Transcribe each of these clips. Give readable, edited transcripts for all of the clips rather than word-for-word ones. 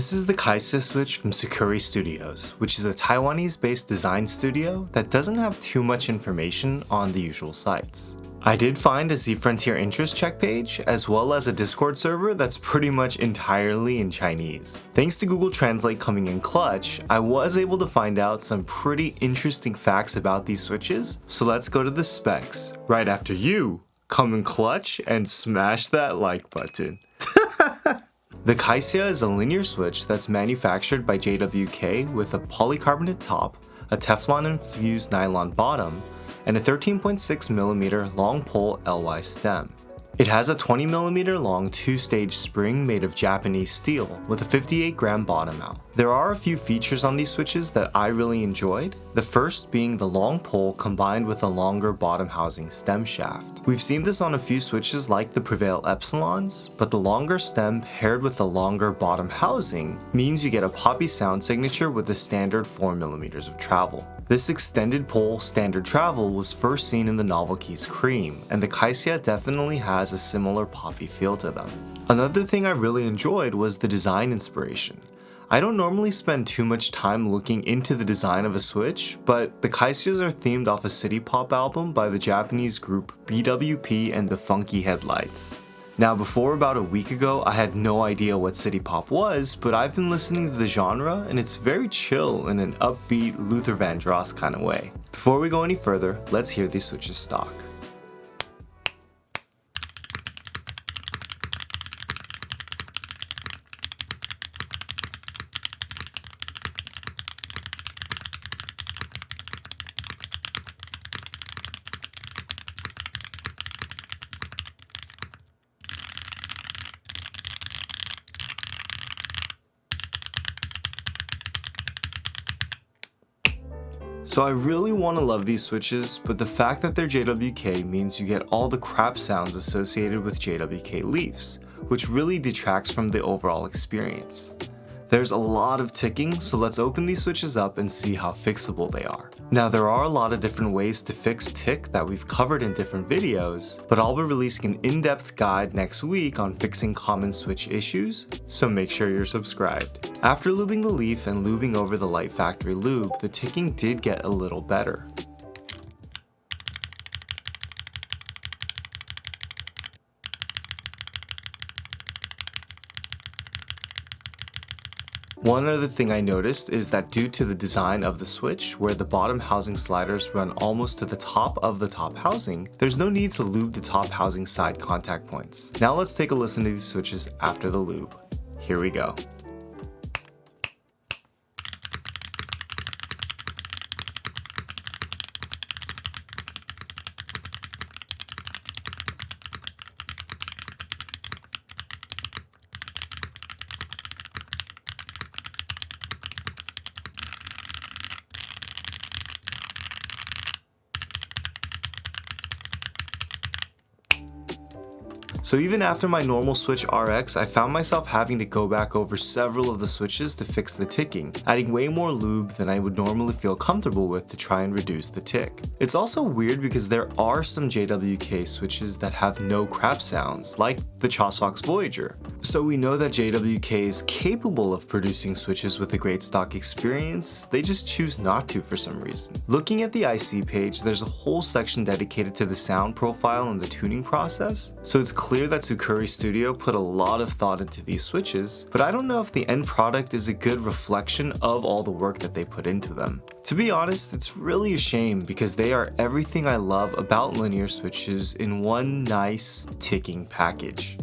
This is the Kaisya switch from Tsukuri Studios, which is a Taiwanese-based design studio that doesn't have too much information on the usual sites. I did find a Z Frontier interest check page, as well as a Discord server that's pretty much entirely in Chinese. Thanks to Google Translate coming in clutch, I was able to find out some pretty interesting facts about these switches, so let's go to the specs, right after you come in clutch and smash that like button. The Kaisya is a linear switch that's manufactured by JWK with a polycarbonate top, a Teflon-infused nylon bottom, and a 13.6mm long pole LY stem. It has a 20mm long two-stage spring made of Japanese steel with a 58-gram bottom mount. There are a few features on these switches that I really enjoyed, the first being the long pole combined with a longer bottom housing stem shaft. We've seen this on a few switches like the Prevail Epsilons, but the longer stem paired with the longer bottom housing means you get a poppy sound signature with a standard 4mm of travel. This extended pole standard travel was first seen in the Novel Keys Cream, and the Kaisya definitely has a similar poppy feel to them. Another thing I really enjoyed was the design inspiration. I don't normally spend too much time looking into the design of a switch, but the Kaisyas are themed off a city pop album by the Japanese group BWP and the Funky Headlights. Now, before about a week ago, I had no idea what city pop was, but I've been listening to the genre and it's very chill in an upbeat Luther Vandross kind of way. Before we go any further, let's hear these switches stock. So I really want to love these switches, but the fact that they're JWK means you get all the crap sounds associated with JWK leafs, which really detracts from the overall experience. There's a lot of ticking, so let's open these switches up and see how fixable they are. Now, there are a lot of different ways to fix tick that we've covered in different videos, but I'll be releasing an in-depth guide next week on fixing common switch issues, so make sure you're subscribed. After lubing the leaf and lubing over the Light Factory lube, the ticking did get a little better. One other thing I noticed is that due to the design of the switch, where the bottom housing sliders run almost to the top of the top housing, there's no need to lube the top housing side contact points. Now let's take a listen to these switches after the lube. Here we go. So even after my normal switch RX, I found myself having to go back over several of the switches to fix the ticking, adding way more lube than I would normally feel comfortable with to try and reduce the tick. It's also weird because there are some JWK switches that have no crap sounds, like the Chosfox Voyager. So we know that JWK is capable of producing switches with a great stock experience, they just choose not to for some reason. Looking at the IC page, there's a whole section dedicated to the sound profile and the tuning process, so it's clear that Tsukuri Studio put a lot of thought into these switches, but I don't know if the end product is a good reflection of all the work that they put into them. To be honest, it's really a shame because they are everything I love about linear switches in one nice ticking package.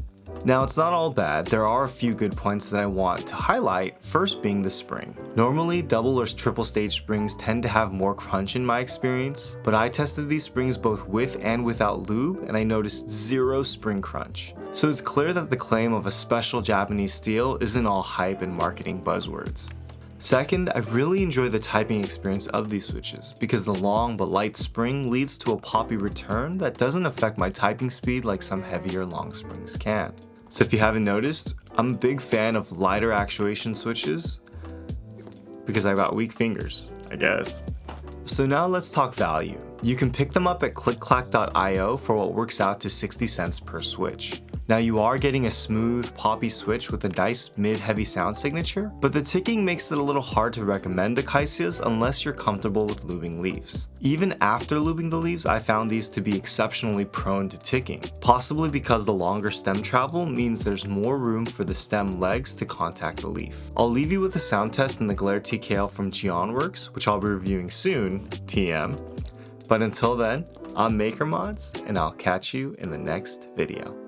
Now, it's not all bad. There are a few good points that I want to highlight, first being the spring. Normally, double or triple stage springs tend to have more crunch in my experience, but I tested these springs both with and without lube, and I noticed zero spring crunch. So it's clear that the claim of a special Japanese steel isn't all hype and marketing buzzwords. Second, I really enjoy the typing experience of these switches because the long but light spring leads to a poppy return that doesn't affect my typing speed like some heavier long springs can. So if you haven't noticed, I'm a big fan of lighter actuation switches because I got weak fingers, I guess. So now let's talk value. You can pick them up at clickclack.io for what works out to 60 cents per switch. Now you are getting a smooth, poppy switch with a nice mid-heavy sound signature, but the ticking makes it a little hard to recommend the Kaisyas unless you're comfortable with lubing leaves. Even after lubing the leaves, I found these to be exceptionally prone to ticking, possibly because the longer stem travel means there's more room for the stem legs to contact the leaf. I'll leave you with a sound test in the Glare TKL from Geonworks, which I'll be reviewing soon, TM. But until then, I'm MakerMods, and I'll catch you in the next video.